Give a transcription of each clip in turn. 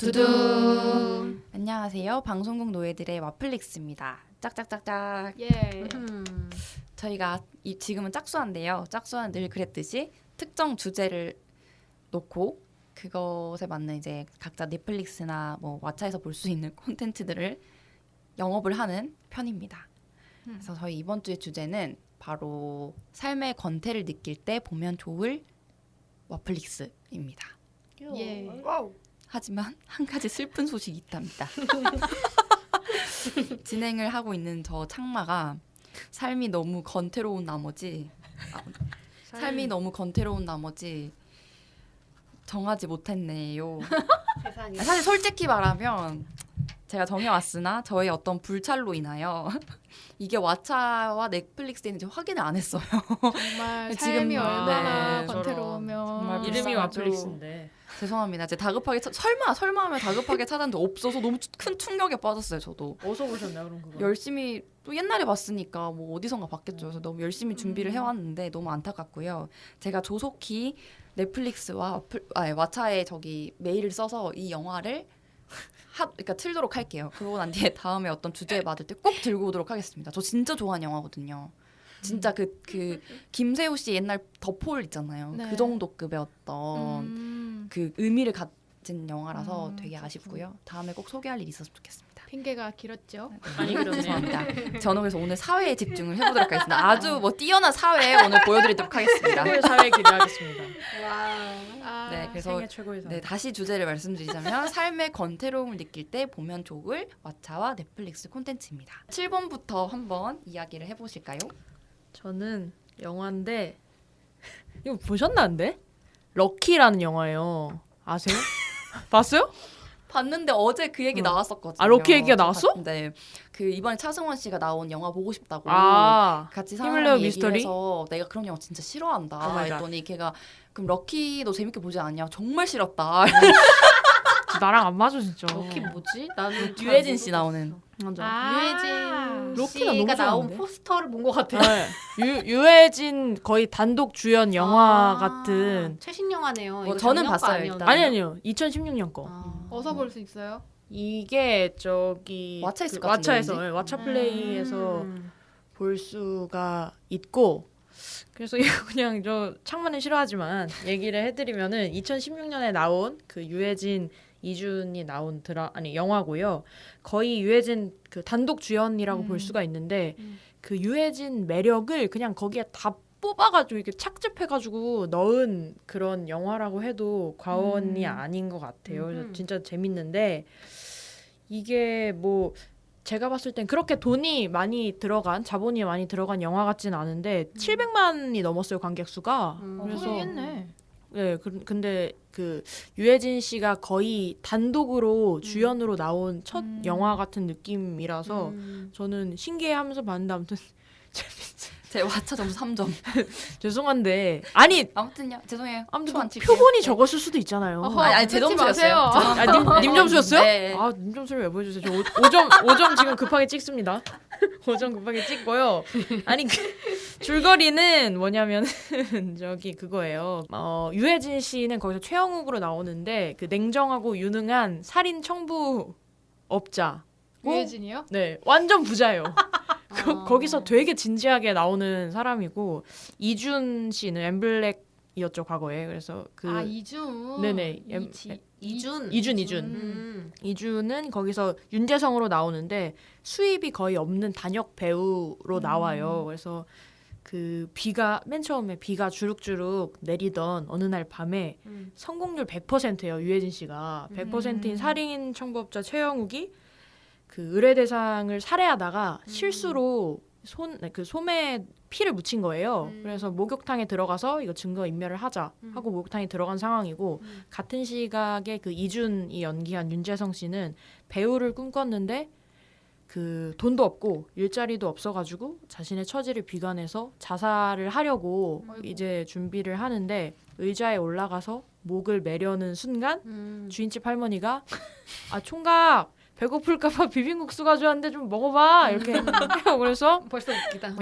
두둥. 안녕하세요. 방송국 노예들의 와플릭스입니다. 짝짝짝짝. 예. 저희가 지금은 짝수한데요. 짝수는 늘 그랬듯이 특정 주제를 놓고 그것에 맞는 이제 각자 넷플릭스나 뭐 왓챠에서 볼 수 있는 콘텐츠들을 영업을 하는 편입니다. 그래서 저희 이번 주의 주제는 바로 삶의 권태를 느낄 때 보면 좋을 와플릭스입니다. 예. 하지만 한 가지 슬픈 소식이 있답니다. 진행을 하고 있는 저 창마가 삶이 너무 권태로운 나머지 정하지 못했네요. 세상에. 사실 솔직히 말하면 제가 정해왔으나 저의 어떤 불찰로 인하여 이게 왓챠와 넷플릭스에 있는지 확인을 안 했어요. 정말 지금 삶이 얼마나 네, 권태로우면 정말 이름이 불쌍하죠. 와플릭스인데 죄송합니다. 제가 다급하게 설마 하면 다급하게 찾았는데 없어서 너무 큰 충격에 빠졌어요. 저도 어디서 보셨나요 그럼 그거? 열심히 또 옛날에 봤으니까 뭐 어디선가 봤겠죠. 그래서 너무 열심히 준비를 해왔는데 너무 안타깝고요. 제가 조속히 넷플릭스와 왓챠에 저기 메일을 써서 이 영화를 그러니까 틀도록 할게요. 그러고 난 뒤에 다음에 어떤 주제에 맞을 때 꼭 들고 오도록 하겠습니다. 저 진짜 좋아하는 영화거든요. 진짜 그 김세호 씨 옛날 더폴 있잖아요. 네. 그 정도 급의 어떤 그 의미를 가진 영화라서 되게 아쉽고요. 다음에 꼭 소개할 일이 있었으면 좋겠습니다. 핑계가 길었죠. 많이 그렇네요. 죄송합니다. 저는 그래서 오늘 사회에 집중을 해보도록 하겠습니다. 아주 뭐 뛰어난 사회 오늘 보여드리도록 하겠습니다. 최고의 사회 기대하겠습니다. 아, 네, 그래서 생애 최고의 사회. 네, 다시 주제를 말씀드리자면 삶의 권태로움을 느낄 때 보면 좋을 왓챠와 넷플릭스 콘텐츠입니다. 7번부터 한번 이야기를 해보실까요? 저는 영화인데 이거 보셨나 안데? 럭키라는 영화예요. 아세요? 봤어요? 봤는데 어제 그 얘기 나왔었거든요. 아, 럭키 얘기가 나왔어? 네, 그 이번에 차승원 씨가 나온 영화 보고 싶다고 같이 힘을 사람 내요 얘기를 미스터리? 해서 내가 그런 영화 진짜 싫어한다 Oh my God. 했더니 걔가 그럼 럭키 너 재밌게 보지 않냐? 정말 싫었다. 나랑 안 맞아 진짜. 럭키 뭐지? 나는 잘 유해진 씨 모르겠어. 나오는 맞아. 유해진 럭키가 너무 씨가 나온 좋아하는데? 포스터를 본 것 같아. 네. 유해진 거의 단독 주연 영화 같은. 최신 영화네요. 이거 저는 작년 거 봤어요, 아니었나요? 일단. 아니요 2016년 거. 아. 어디서 볼 수 있어요? 이게 저기 왓챠 있을 것 같은데, 왓챠에서 왠지? 왓챠 플레이에서 음. 볼 수가 있고 그래서 이거 그냥 저 창문은 싫어하지만 얘기를 해드리면은 2016년에 나온 그 유해진 이준이 나온 영화고요. 거의 유해진 그 단독 주연이라고 볼 수가 있는데 그 유해진 매력을 그냥 거기에 다 뽑아가지고 이렇게 착즙해가지고 넣은 그런 영화라고 해도 과언이 아닌 것 같아요. 그래서 진짜 재밌는데 이게 뭐 제가 봤을 땐 그렇게 자본이 많이 들어간 영화 같진 않은데 700만이 넘었어요 관객 수가. 그래서 흥행했네. 네, 근데 그 유해진 씨가 거의 단독으로 주연으로 나온 첫 영화 같은 느낌이라서 저는 신기해하면서 봤는데 아무튼 제 왓챠 점수 3점. 죄송한데 아니 아무튼요. 죄송해요. 아무튼 초안 칠게요. 표본이 네. 적었을 수도 있잖아요. 어허. 아니 제 그러지 점수였어요. 마세요. 아, 님 점수였어요? 네. 아, 님 점수를 왜 보여주세요? 저 5점 지금 급하게 찍습니다. 5점 급하게 찍고요. 아니 줄거리는 뭐냐면 저기 그거예요. 유해진 씨는 거기서 최영욱으로 나오는데 그 냉정하고 유능한 살인 청부업자. 유해진이요? 네, 완전 부자예요. 거기서 되게 진지하게 나오는 사람이고 이준 씨는 엠블랙이었죠 과거에. 그래서 그 이준. 네네. 이준. 이준은 거기서 윤재성으로 나오는데 수입이 거의 없는 단역 배우로 나와요. 그래서 그 맨 처음에 비가 주룩주룩 내리던 어느 날 밤에 성공률 100%예요. 유해진 씨가 100%인 살인 청부업자 최영욱이 그 의뢰대상을 살해하다가 실수로 솜에 피를 묻힌 거예요. 그래서 목욕탕에 들어가서 이거 증거 인멸을 하자 하고 목욕탕에 들어간 상황이고 같은 시각에 그 이준이 연기한 윤재성 씨는 배우를 꿈꿨는데 그 돈도 없고 일자리도 없어가지고 자신의 처지를 비관해서 자살을 하려고 이제 준비를 하는데 의자에 올라가서 목을 매려는 순간 주인집 할머니가 총각 배고플까봐 비빔국수 가져왔는데 좀 먹어봐 이렇게 해요. 그래서 벌써 웃기다.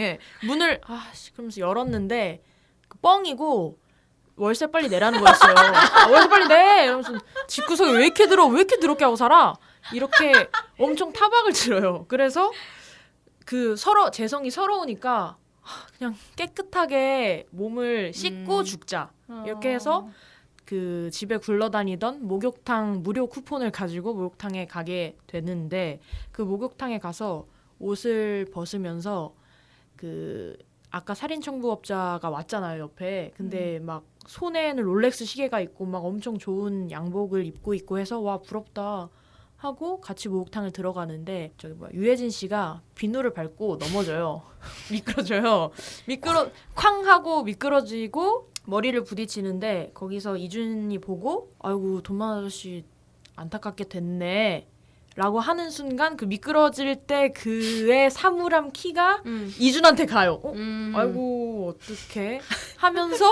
문을 그러면서 열었는데 뻥이고 월세 빨리 내라는 거였어요. 월세 빨리 내! 이러면서 집구석에 왜 이렇게 들어? 왜 이렇게 더럽게 하고 살아? 이렇게 엄청 타박을 들어요. 그래서 그 재성이 서러우니까 그냥 깨끗하게 몸을 씻고 죽자. 이렇게 해서 그 집에 굴러다니던 목욕탕 무료 쿠폰을 가지고 목욕탕에 가게 되는데 그 목욕탕에 가서 옷을 벗으면서 그 아까 살인청부업자가 왔잖아요, 옆에. 근데 막 손에는 롤렉스 시계가 있고 막 엄청 좋은 양복을 입고 있고 해서 와 부럽다 하고 같이 목욕탕을 들어가는데 저기 유해진 씨가 비누를 밟고 넘어져요. 미끄러져요. 쾅 하고 미끄러지고 머리를 부딪히는데 거기서 이준이 보고 아이고 돈만 아저씨 안타깝게 됐네 라고 하는 순간 그 미끄러질 때 그의 사물함 키가 이준한테 가요. 아이고 어떡해 하면서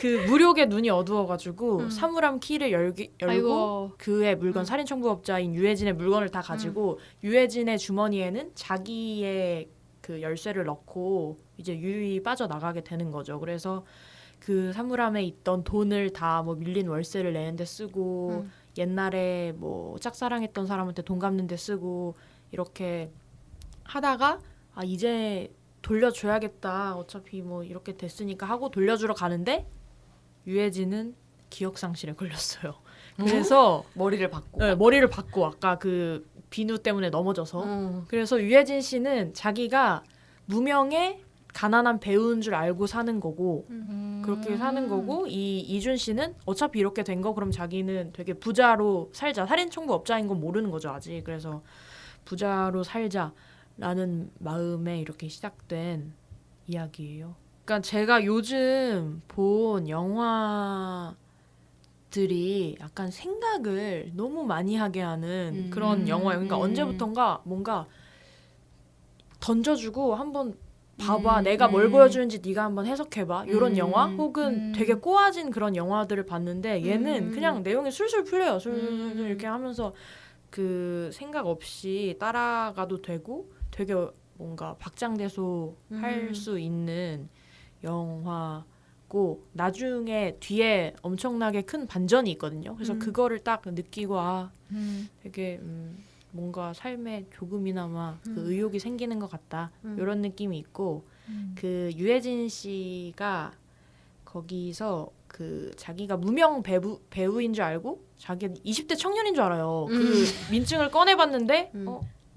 그 무력의 눈이 어두워가지고 사물함 키를 열고 아이고. 그의 물건 살인청부업자인 유해진의 물건을 다 가지고 유해진의 주머니에는 자기의 그 열쇠를 넣고 이제 유유히 빠져나가게 되는 거죠. 그래서 그 사물함에 있던 돈을 다 뭐 밀린 월세를 내는 데 쓰고 옛날에 뭐 짝사랑했던 사람한테 돈 갚는 데 쓰고 이렇게 하다가 아 이제 돌려줘야겠다. 어차피 뭐 이렇게 됐으니까 하고 돌려주러 가는데 유해진은 기억상실에 걸렸어요. 그래서 머리를 받고. 네, 머리를 받고 아까 그 비누 때문에 넘어져서 그래서 유해진 씨는 자기가 무명의 가난한 배우인 줄 알고 사는 거고 그렇게 사는 거고 이 이준 씨는 어차피 이렇게 된 거 그럼 자기는 되게 부자로 살자. 살인청부업자인 건 모르는 거죠 아직. 그래서 부자로 살자라는 마음에 이렇게 시작된 이야기예요. 그러니까 제가 요즘 본 영화들이 약간 생각을 너무 많이 하게 하는 그런 영화예요. 그러니까 언제부턴가 뭔가 던져주고 한번 봐봐. 내가 뭘 보여주는지 네가 한번 해석해봐. 이런 영화 혹은 되게 꼬아진 그런 영화들을 봤는데 얘는 그냥 내용이 술술 풀려요. 술술 이렇게 하면서 그 생각 없이 따라가도 되고 되게 뭔가 박장대소 할 수 있는 영화고 나중에 뒤에 엄청나게 큰 반전이 있거든요. 그래서 그거를 딱 느끼고 되게 뭔가 삶에 조금이나마 그 의욕이 생기는 것 같다. 이런 느낌이 있고 그 유해진 씨가 거기서 그 자기가 무명 배우인 줄 알고 자기가 20대 청년인 줄 알아요. 그 민증을 꺼내봤는데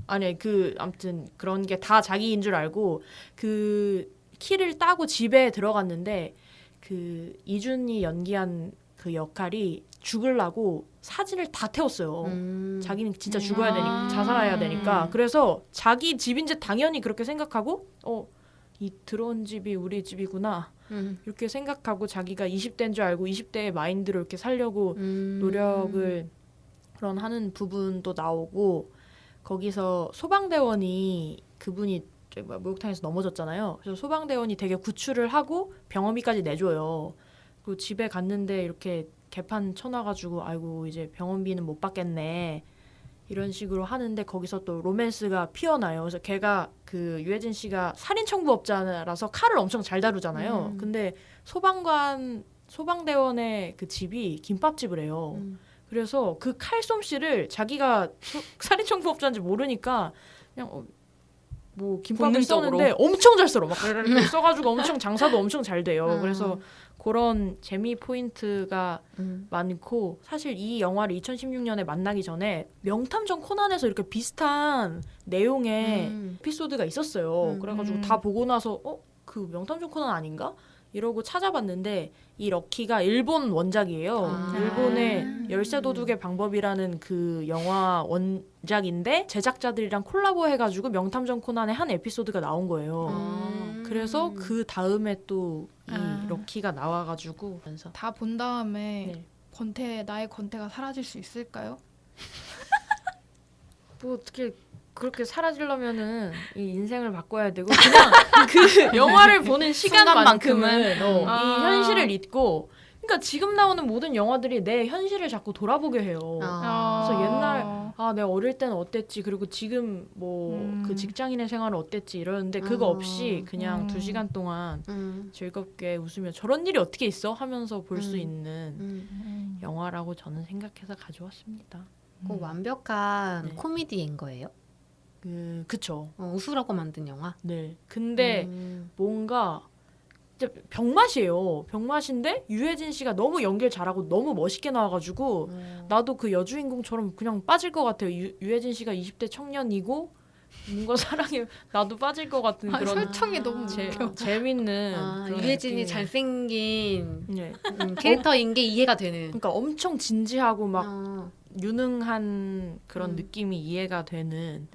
아니 그 아무튼 그런 게 다 자기인 줄 알고 그 키를 따고 집에 들어갔는데 그 이준이 연기한 그 역할이 죽으려고 사진을 다 태웠어요. 자기는 진짜 죽어야 되니까 자살해야 되니까. 그래서 자기 집인지 당연히 그렇게 생각하고 이 들어온 집이 우리 집이구나 이렇게 생각하고 자기가 20대인 줄 알고 20대의 마인드로 이렇게 살려고 노력을 그런 하는 부분도 나오고 거기서 소방대원이 그분이 목욕탕에서 넘어졌잖아요. 그래서 소방대원이 되게 구출을 하고 병원비까지 내줘요. 그리고 집에 갔는데 이렇게 개판 쳐놔가지고 아이고 이제 병원비는 못 받겠네 이런 식으로 하는데 거기서 또 로맨스가 피어나요. 그래서 걔가 그 유해진 씨가 살인청부업자라서 칼을 엄청 잘 다루잖아요. 근데 소방대원의 그 집이 김밥집을 해요. 그래서 그 칼솜씨를 자기가 살인청부업자인지 모르니까 그냥 뭐 김밥을 본능적으로. 써는데 엄청 잘 썰어. 막 이렇게 써가지고 엄청 장사도 엄청 잘 돼요. 그래서 그런 재미 포인트가 많고 사실 이 영화를 2016년에 만나기 전에 명탐정 코난에서 이렇게 비슷한 내용의 에피소드가 있었어요. 그래가지고 다 보고 나서 그 명탐정 코난 아닌가? 이러고 찾아봤는데 이 럭키가 일본 원작이에요. 일본의 열쇠도둑의 방법이라는 그 영화 원작인데 제작자들이랑 콜라보 해가지고 명탐정 코난의 한 에피소드가 나온 거예요. 그래서 그 다음에 또 이 럭키가 나와가지고 다 본 다음에 네. 나의 권태가 사라질 수 있을까요? 뭐 어떻게 그렇게 사라지려면은 이 인생을 바꿔야 되고 그냥 그 영화를 보는 시간만큼은 이 현실을 잊고 그러니까 지금 나오는 모든 영화들이 내 현실을 자꾸 돌아보게 해요. 그래서 옛날 아, 내가 어릴 때는 어땠지, 그리고 지금 뭐 그 직장인의 생활은 어땠지 이러는데 그거 없이 그냥 2시간 동안 즐겁게 웃으며 저런 일이 어떻게 있어? 하면서 볼 수 있는 영화라고 저는 생각해서 가져왔습니다. 꼭 완벽한 네. 코미디인 거예요? 그쵸. 웃으라고 만든 영화? 네. 근데 뭔가 진짜 병맛이에요. 병맛인데 유해진 씨가 너무 연기를 잘하고 너무 멋있게 나와가지고 나도 그 여주인공처럼 그냥 빠질 것 같아요. 유해진 씨가 20대 청년이고 뭔가 사랑에 나도 빠질 것 같은 아, 그런 설정이 너무 웃겨. 재밌는 그런 유해진이 느낌이에요. 잘생긴 네. 캐릭터인 게 이해가 되는. 그러니까 엄청 진지하고 막 유능한 그런 느낌이 이해가 되는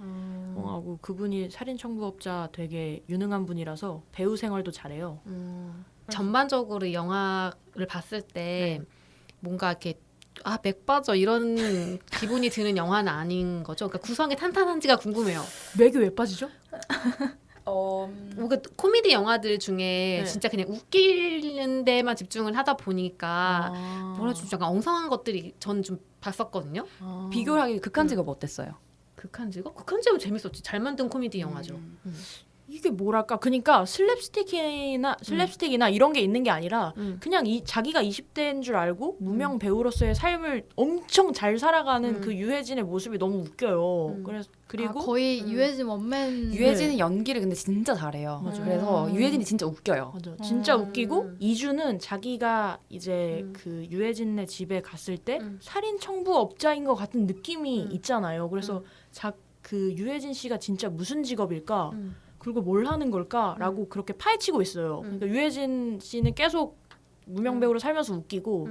하고 그분이 살인청부업자 되게 유능한 분이라서 배우 생활도 잘해요. 전반적으로 이 영화를 봤을 때 뭔가 이렇게 맥 빠져 이런 기분이 드는 영화는 아닌 거죠. 그러니까 구성이 탄탄한지가 궁금해요. 맥이 왜 빠지죠? 뭔가 코미디 영화들 중에 진짜 그냥 웃기는 데만 집중을 하다 보니까 뭐라 좀 약간 엉성한 것들이 저는 좀 봤었거든요. 비교를 하기 극한 직업 어땠어요? 극한 직업? 극한 직업 재밌었지. 잘 만든 코미디 영화죠. 이게 뭐랄까, 그러니까 슬랩스틱이나 이런 게 있는 게 아니라 그냥 자기가 20대인 줄 알고 무명 배우로서의 삶을 엄청 잘 살아가는 그 유해진의 모습이 너무 웃겨요. 그리고 거의 유해진 원맨. 유해진은 연기를 근데 진짜 잘해요. 그래서 유해진이 진짜 웃겨요. 맞아. 진짜 웃기고 이주는 자기가 이제 그 유해진네 집에 갔을 때 살인 청부업자인 것 같은 느낌이 있잖아요. 그래서 그 유해진 씨가 진짜 무슨 직업일까? 그리고 뭘 하는 걸까라고 그렇게 파헤치고 있어요. 그러니까 유해진 씨는 계속 무명 배우로 살면서 웃기고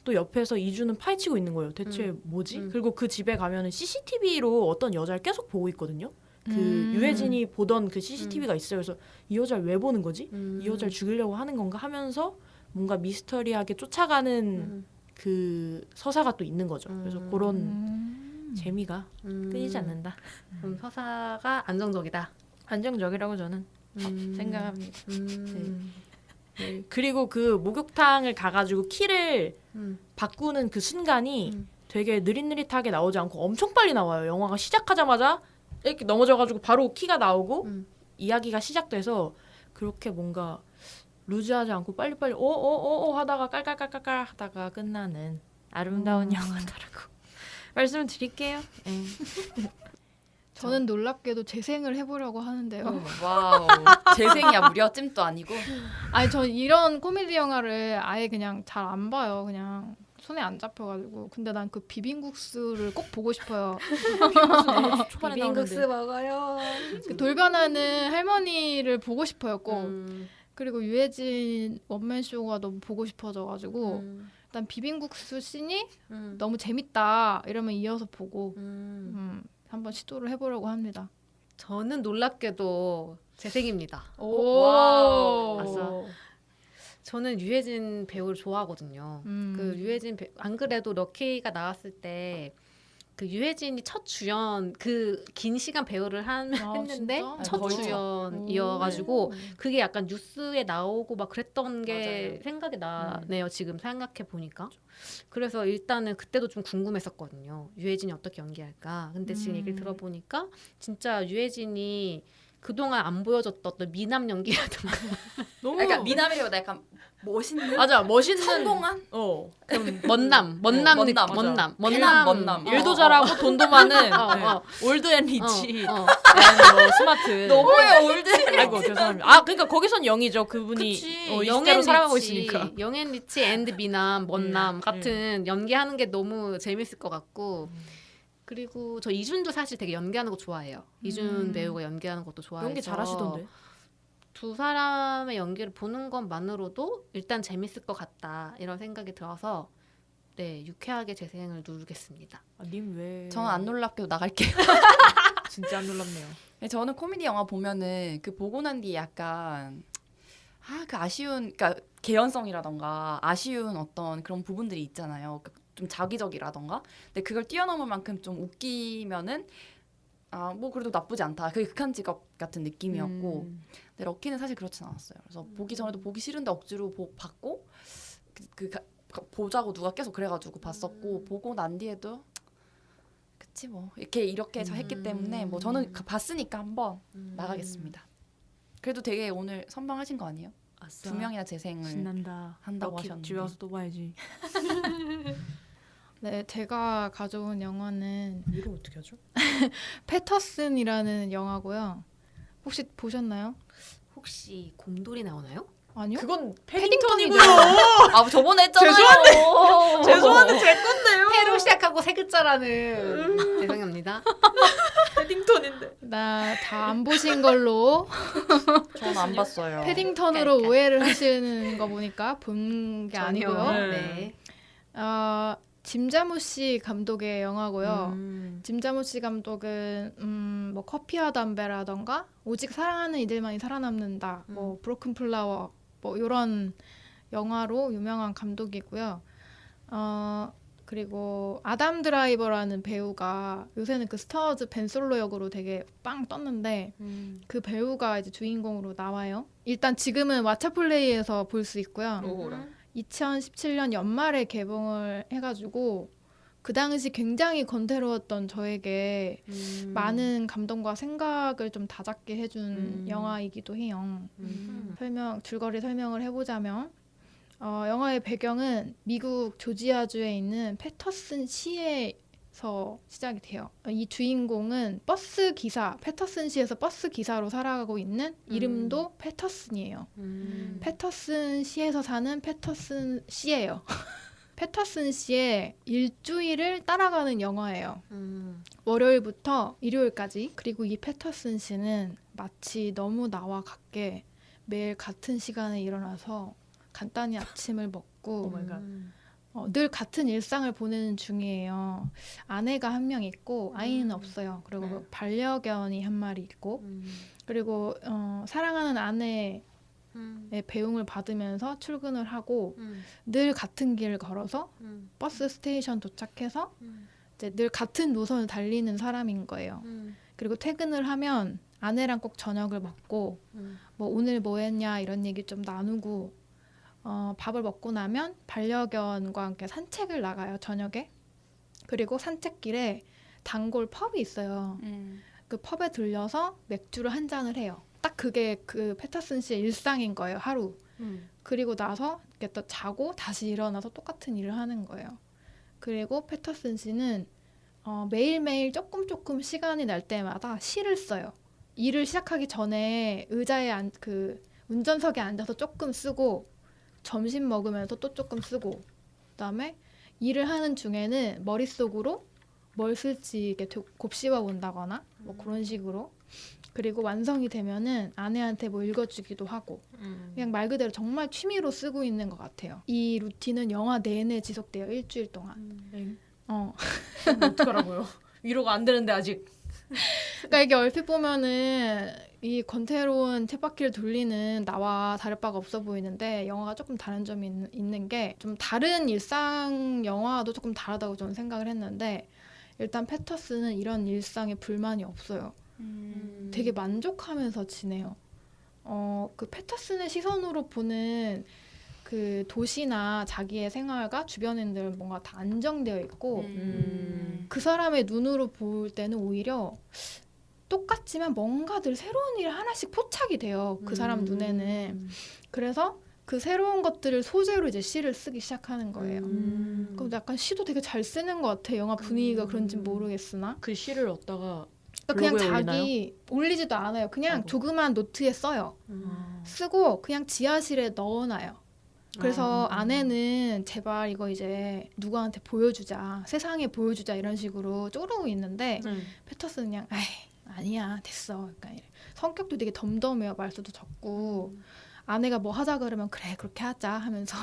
또 옆에서 이주는 파헤치고 있는 거예요. 대체 뭐지? 그리고 그 집에 가면은 CCTV로 어떤 여자를 계속 보고 있거든요. 그 유해진이 보던 그 CCTV가 있어요. 그래서 이 여자를 왜 보는 거지? 이 여자를 죽이려고 하는 건가 하면서 뭔가 미스터리하게 쫓아가는 그 서사가 또 있는 거죠. 그래서 그런 재미가 끊이지 않는다. 그럼 서사가 안정적이다. 안정적이라고 저는 생각합니다. 네. 그리고 그 목욕탕을 가가지고 키를 바꾸는 그 순간이 되게 느릿느릿하게 나오지 않고 엄청 빨리 나와요. 영화가 시작하자마자 이렇게 넘어져가지고 바로 키가 나오고 이야기가 시작돼서 그렇게 뭔가 루즈하지 않고 빨리빨리 오오오오 하다가 깔깔깔깔깔 하다가 끝나는 아름다운 영화다라고 말씀을 드릴게요. 저는 놀랍게도 재생을 해보려고 하는데요. 와우. 재생이야 무려 찜도 아니고. 아니 저 이런 코미디 영화를 아예 그냥 잘 안 봐요. 그냥 손에 안 잡혀가지고. 근데 난 그 비빔국수를 꼭 보고 싶어요. 초반에 비빔국수 나오는데. 먹어요. 그 돌변하는 할머니를 보고 싶어요. 꼭. 그리고 유해진 원맨 쇼가 너무 보고 싶어져가지고 일단 비빔국수 씬이 너무 재밌다 이러면 이어서 보고 한번 시도를 해보려고 합니다. 저는 놀랍게도 재생입니다. 오. 아싸. 저는 유해진 배우를 좋아하거든요. 그 유해진 안 그래도 럭키가 나왔을 때 그 유해진이 첫 주연 그 긴 시간 배우를 했는데 진짜? 첫 거의 주연이어가지고 그게 약간 뉴스에 나오고 막 그랬던 게 맞아요. 생각이 나네요. 지금 생각해 보니까. 그래서 일단은 그때도 좀 궁금했었거든요. 유해진이 어떻게 연기할까. 근데 지금 얘기를 들어보니까 진짜 유해진이 그동안 안 보여줬던 어떤 미남 연기라든가 너무 그러니까 미남이라고 약간 멋있는 맞아, 멋있는 성공한 먼남 멋남. 일도 잘하고 돈도 많은 올드 앤 리치 뭐 스마트. 너무해 올드. 아이고 죄송합니다. 그러니까 거기선 영이죠. 그분이 그치. 20대로 살아가고 있으니까. 영앤 리치 앤드 미남 먼남 같은 연기하는 게 너무 재밌을 것 같고 그리고 저 이준도 사실 되게 연기하는 거 좋아해요. 이준 배우가 연기하는 것도 좋아해서 연기 잘하시던데. 두 사람의 연기를 보는 것만으로도 일단 재밌을 것 같다 이런 생각이 들어서 네 유쾌하게 재생을 누르겠습니다. 님 왜? 저는 안 놀랍게도 나갈게요. 진짜 안 놀랍네요. 저는 코미디 영화 보면은 그 보고 난 뒤에 약간 그 아쉬운 그러니까 개연성이라던가 아쉬운 어떤 그런 부분들이 있잖아요. 좀 자기적이라던가. 근데 그걸 뛰어넘을 만큼 좀 웃기면은 뭐 그래도 나쁘지 않다. 그게 극한 직업 같은 느낌이었고. 근데 럭키는 사실 그렇진 않았어요. 그래서 보기 전에도 보기 싫은데 억지로 봤고 보자고 누가 계속 그래가지고 봤었고 보고 난 뒤에도 나가겠지 뭐 이렇게 해서 했기 때문에 뭐 저는 봤으니까 한번 나가겠습니다. 그래도 되게 오늘 선방하신 거 아니에요? 아싸. 2명이나 재생을 신난다. 한다고 럭키 하셨는데. 집에 와서 또 봐야지. 네, 제가 가져온 영화는 이거 어떻게 하죠? 패터슨이라는 영화고요. 혹시 보셨나요? 혹시 곰돌이 나오나요? 아니요? 그건 패딩턴이죠. 패딩턴이고요. 아 저번에 했잖아요. 죄송한데 제 건데요. 패로 시작하고 세 글자라는 죄송합니다. 패딩턴인데. 나 다 안 보신 걸로 저는 안 봤어요. 패딩턴으로 오해를 하시는 거 보니까 본 게 아니고요. 네. 짐 자무시 감독의 영화고요. 음. 짐 자무시 감독은 뭐 커피와 담배라던가 오직 사랑하는 이들만이 살아남는다, 뭐 브로큰 플라워, 뭐 이런 영화로 유명한 감독이고요. 그리고 아담 드라이버라는 배우가 요새는 그 스타워즈 벤 솔로 역으로 되게 빵 떴는데 그 배우가 이제 주인공으로 나와요. 일단 지금은 왓챠플레이에서 볼 수 있고요. 오호라. 2017년 연말에 개봉을 해가지고 그 당시 굉장히 건태로웠던 저에게 많은 감동과 생각을 좀 다잡게 해준 영화이기도 해요. 줄거리 설명을 해보자면 영화의 배경은 미국 조지아주에 있는 패터슨 시에서 시작이 돼요. 이 주인공은 버스 기사, 패터슨시에서 버스 기사로 살아가고 있는 이름도 패터슨이에요. 패터슨 시에서 사는 패터슨 씨예요. 패터슨 씨의 일주일을 따라가는 영화예요. 월요일부터 일요일까지. 그리고 이 패터슨 씨는 마치 너무 나와 같게 매일 같은 시간에 일어나서 간단히 아침을 먹고 오마이갓. 늘 같은 일상을 보내는 중이에요. 아내가 한 명 있고 아이는 없어요. 그리고 반려견이 한 마리 있고 그리고 사랑하는 아내의 배웅을 받으면서 출근을 하고 늘 같은 길을 걸어서 버스 스테이션 도착해서 이제 늘 같은 노선을 달리는 사람인 거예요. 그리고 퇴근을 하면 아내랑 꼭 저녁을 먹고 뭐 오늘 뭐 했냐 이런 얘기 좀 나누고 밥을 먹고 나면 반려견과 함께 산책을 나가요, 저녁에. 그리고 산책길에 단골 펍이 있어요. 그 펍에 들려서 맥주를 한 잔을 해요. 딱 그게 그 패터슨 씨의 일상인 거예요, 하루. 그리고 나서 이렇게 또 자고 다시 일어나서 똑같은 일을 하는 거예요. 그리고 패터슨 씨는 매일매일 조금 시간이 날 때마다 시를 써요. 일을 시작하기 전에 의자에 운전석에 앉아서 조금 쓰고 점심 먹으면서 또 조금 쓰고 그다음에 일을 하는 중에는 머릿속으로 뭘 쓸지 이렇게 곱씹어 본다거나 뭐 그런 식으로. 그리고 완성이 되면은 아내한테 뭐 읽어주기도 하고 그냥 말 그대로 정말 취미로 쓰고 있는 것 같아요. 이 루틴은 영화 내내 지속돼요. 일주일 동안. 어떡하라고요? 위로가 안 되는데 아직. 그러니까 이게 얼핏 보면은 이 권태로운 쳇바퀴를 돌리는 나와 다를 바가 없어 보이는데 영화가 조금 다른 점이 있는 게 좀 다른 일상 영화도 조금 다르다고 저는 생각을 했는데 일단 패터슨은 이런 일상에 불만이 없어요. 되게 만족하면서 지내요. 그 패터슨의 시선으로 보는 그 도시나 자기의 생활과 주변인들 뭔가 다 안정되어 있고 그 사람의 눈으로 볼 때는 오히려 똑같지만 뭔가 늘 새로운 일 하나씩 포착이 돼요. 그 사람 눈에는. 그래서 그 새로운 것들을 소재로 이제 시를 쓰기 시작하는 거예요. 그럼 약간 시도 되게 잘 쓰는 것 같아. 영화 분위기가 그런지 모르겠으나. 그 시를 얻다가 그냥 블로그에 자기 올리지도 않아요. 그냥 아이고. 조그만 노트에 써요. 쓰고 그냥 지하실에 넣어놔요. 그래서 아내는 제발 이거 이제 누구한테 보여주자, 세상에 보여주자 이런 식으로 쪼르고 있는데 패터슨은 그냥 에이 아니야 됐어. 그러니까 성격도 되게 덤덤해요. 말수도 적고 아내가 뭐 하자 그러면 그래 그렇게 하자 하면서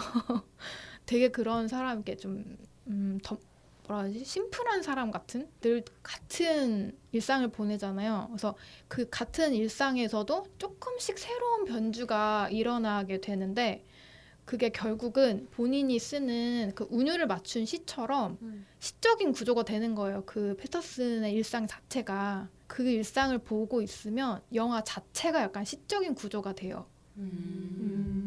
되게 그런 사람께 좀 뭐라 하지? 심플한 사람 같은? 늘 같은 일상을 보내잖아요. 그래서 그 같은 일상에서도 조금씩 새로운 변주가 일어나게 되는데 그게 결국은 본인이 쓰는 그 운율을 맞춘 시처럼 시적인 구조가 되는 거예요. 그 패터슨의 일상 자체가. 그 일상을 보고 있으면 영화 자체가 약간 시적인 구조가 돼요.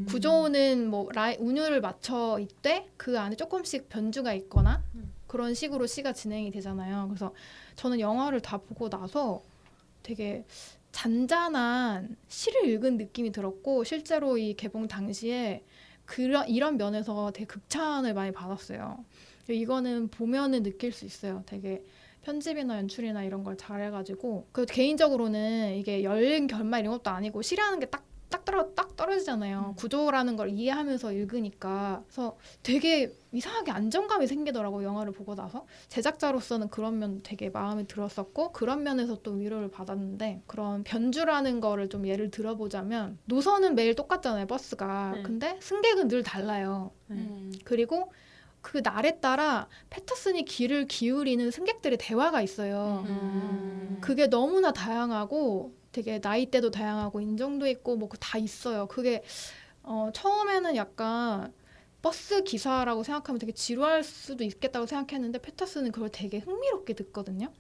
구조는 뭐 운율을 맞춰 있되 그 안에 조금씩 변주가 있거나 그런 식으로 시가 진행이 되잖아요. 그래서 저는 영화를 다 보고 나서 되게 잔잔한 시를 읽은 느낌이 들었고 실제로 이 개봉 당시에 이런 면에서 되게 극찬을 많이 받았어요. 이거는 보면은 느낄 수 있어요. 되게 편집이나 연출이나 이런 걸 잘해가지고 그 개인적으로는 이게 열린 결말 이런 것도 아니고 시라는 게 딱 떨어지잖아요. 구조라는 걸 이해하면서 읽으니까 그래서 되게 이상하게 안정감이 생기더라고요. 영화를 보고 나서 제작자로서는 그런 면 되게 마음에 들었었고 그런 면에서 또 위로를 받았는데 그런 변주라는 거를 좀 예를 들어보자면 노선은 매일 똑같잖아요. 버스가. 네. 근데 승객은 늘 달라요. 그리고 그 날에 따라 패터슨이 귀를 기울이는 승객들의 대화가 있어요. 그게 너무나 다양하고 되게 나이대도 다양하고 인종도 있고 뭐 다 있어요. 그게 처음에는 약간 버스 기사라고 생각하면 되게 지루할 수도 있겠다고 생각했는데 패터슨은 그걸 되게 흥미롭게 듣거든요.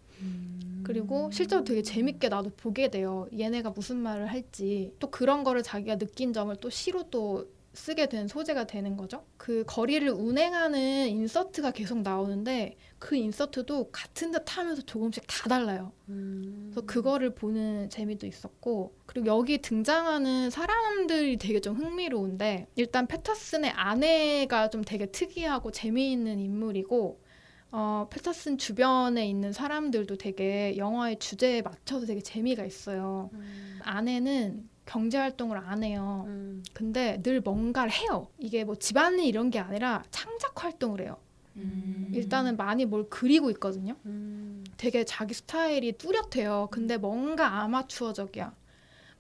그리고 실제로 되게 재밌게 나도 보게 돼요. 얘네가 무슨 말을 할지. 또 그런 거를 자기가 느낀 점을 또 시로 또 쓰게 된 소재가 되는 거죠. 그 거리를 운행하는 인서트가 계속 나오는데 그 인서트도 같은 듯 하면서 조금씩 다 달라요. 그래서 그거를 보는 재미도 있었고 그리고 여기 등장하는 사람들이 되게 좀 흥미로운데 일단 패터슨의 아내가 좀 되게 특이하고 재미있는 인물이고 패터슨 주변에 있는 사람들도 되게 영화의 주제에 맞춰서 되게 재미가 있어요. 아내는 경제 활동을 안 해요. 근데 늘 뭔가를 해요. 이게 뭐 집안일 이런 게 아니라 창작 활동을 해요. 일단은 많이 뭘 그리고 있거든요. 되게 자기 스타일이 뚜렷해요. 근데 뭔가 아마추어적이야.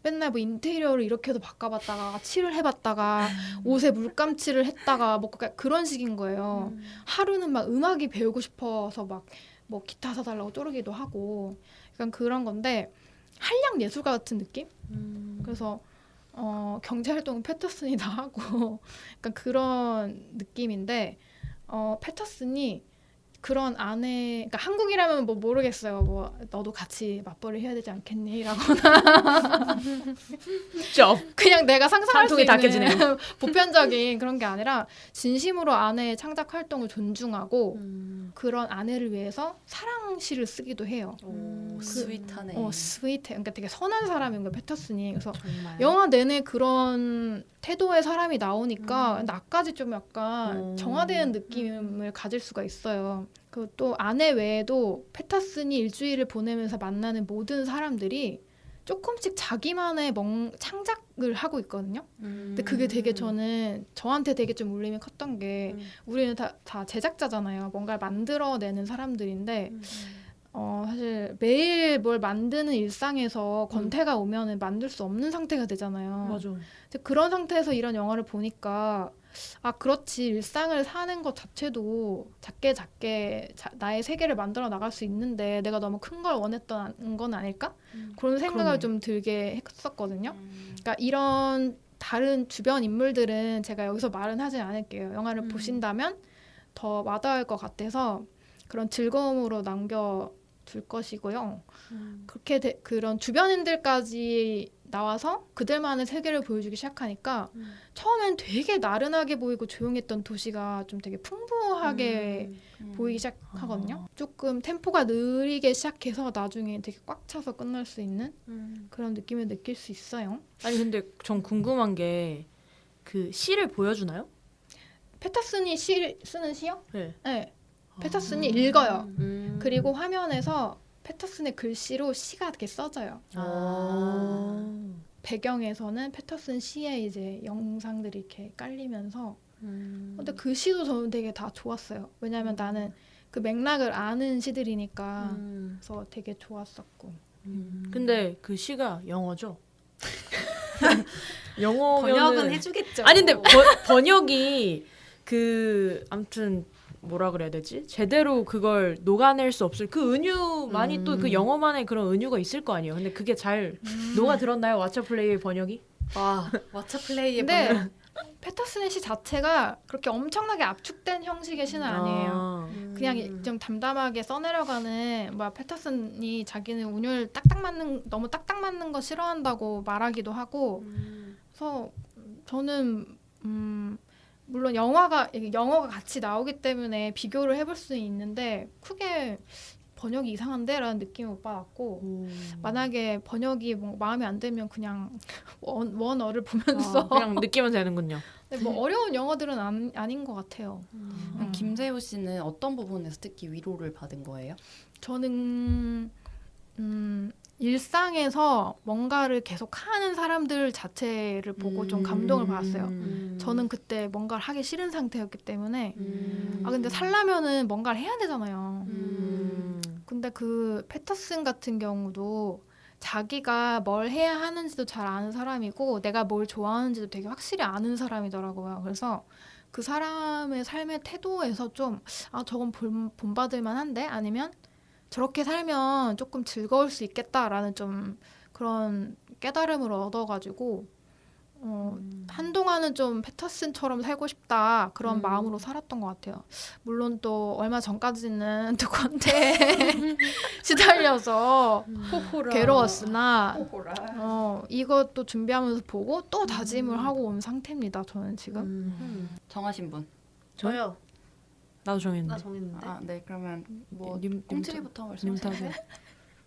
맨날 뭐 인테리어를 이렇게도 바꿔봤다가 칠을 해봤다가 옷에 물감칠을 했다가 뭐 그런 식인 거예요. 하루는 막 음악이 배우고 싶어서 막 뭐 기타 사달라고 쪼르기도 하고 약간 그런 건데 한량 예술가 같은 느낌? 그래서 경제활동은 패터슨이 다 하고 약간 그런 느낌인데 패터슨이 그런 안에 그러니까 한국이라면 뭐 모르겠어요. 뭐 너도 같이 맞벌이 해야 되지 않겠니라거나 그냥 내가 상상할 수 산통이 다 있는 깨지네요. 보편적인 그런 게 아니라 진심으로 아내의 창작 활동을 존중하고 그런 아내를 위해서 사랑시를 쓰기도 해요. 스윗하네. 스윗해. 그러니까 되게 선한 사람인 거예요, 패터슨이. 그래서 정말. 영화 내내 그런 태도의 사람이 나오니까 나까지 좀 약간 정화되는 느낌을 가질 수가 있어요. 그 또 아내 외에도 패터슨이 일주일을 보내면서 만나는 모든 사람들이 조금씩 자기만의 창작을 하고 있거든요. 근데 그게 되게 저한테 되게 좀 울림이 컸던 게 우리는 다 제작자잖아요. 뭔가를 만들어내는 사람들인데 사실 매일 뭘 만드는 일상에서 권태가 오면은 만들 수 없는 상태가 되잖아요. 맞아. 근데 그런 상태에서 이런 영화를 보니까 아 그렇지 일상을 사는 것 자체도 작게 나의 세계를 만들어 나갈 수 있는데 내가 너무 큰 걸 원했던 건 아닐까? 그런 생각을 그러네. 좀 들게 했었거든요. 그러니까 이런 다른 주변 인물들은 제가 여기서 말은 하지 않을게요. 영화를 보신다면 더 와닿을 것 같아서 그런 즐거움으로 남겨둘 것이고요. 그렇게 그런 주변인들까지 나와서 그들만의 세계를 보여주기 시작하니까 처음엔 되게 나른하게 보이고 조용했던 도시가 좀 되게 풍부하게 보이기 시작하거든요. 조금 템포가 느리게 시작해서 나중에 되게 꽉 차서 끝날 수 있는 그런 느낌을 느낄 수 있어요. 아니 근데 전 궁금한 게 그 시를 보여주나요? 패터슨이 쓰는 시요? 네. 네. 패터슨이 읽어요. 그리고 화면에서 패터슨의 글씨로 시가 이렇게 써져요. 배경에서는 패터슨 시의 이제 영상들이 이렇게 깔리면서 근데 그 시도 저는 되게 다 좋았어요. 왜냐하면 나는 그 맥락을 아는 시들이니까 그래서 되게 좋았었고. 근데 그 시가 영어죠? 영어면은 번역은 해주겠죠. 아니 근데 번역이 그 아무튼 뭐라 그래야 되지? 제대로 그걸 녹아낼 수 없을 그 은유만이 또 그 영어만의 그런 은유가 있을 거 아니에요. 근데 그게 잘 녹아들었나요? 왓챠플레이의 번역이? 와 왓챠플레이의 근데 번역. 패터슨의 시 자체가 그렇게 엄청나게 압축된 형식의 시는 아니에요. 그냥 좀 담담하게 써내려가는 뭐 패터슨이 자기는 운율 너무 딱딱 맞는 거 싫어한다고 말하기도 하고 그래서 저는 물론 영어가 같이 나오기 때문에 비교를 해볼 수 있는데 크게 번역이 이상한데라는 느낌을 못 받았고 만약에 번역이 뭐 마음에 안 들면 그냥 원어를 보면서 그냥 느끼면 되는군요. 근데 뭐 어려운 영어들은 아닌 것 같아요. 김세호 씨는 어떤 부분에서 특히 위로를 받은 거예요? 저는 일상에서 뭔가를 계속 하는 사람들 자체를 보고 좀 감동을 받았어요. 저는 그때 뭔가를 하기 싫은 상태였기 때문에 근데 살려면은 뭔가를 해야 되잖아요. 근데 그 패터슨 같은 경우도 자기가 뭘 해야 하는지도 잘 아는 사람이고 내가 뭘 좋아하는지도 되게 확실히 아는 사람이더라고요. 그래서 그 사람의 삶의 태도에서 좀 저건 본받을 만한데 아니면 저렇게 살면 조금 즐거울 수 있겠다라는 좀 그런 깨달음을 얻어가지고 한동안은 좀 패터슨처럼 살고 싶다 그런 마음으로 살았던 것 같아요. 물론 또 얼마 전까지는 누구한테 시달려서 괴로웠으나 이것도 준비하면서 보고 또 다짐을 하고 온 상태입니다. 저는 지금. 정하신 분? 저요. 나도 정했는데. 나 정했는데. 네 그러면 뭐 님 꽁트리부터 님부터 말씀하세요.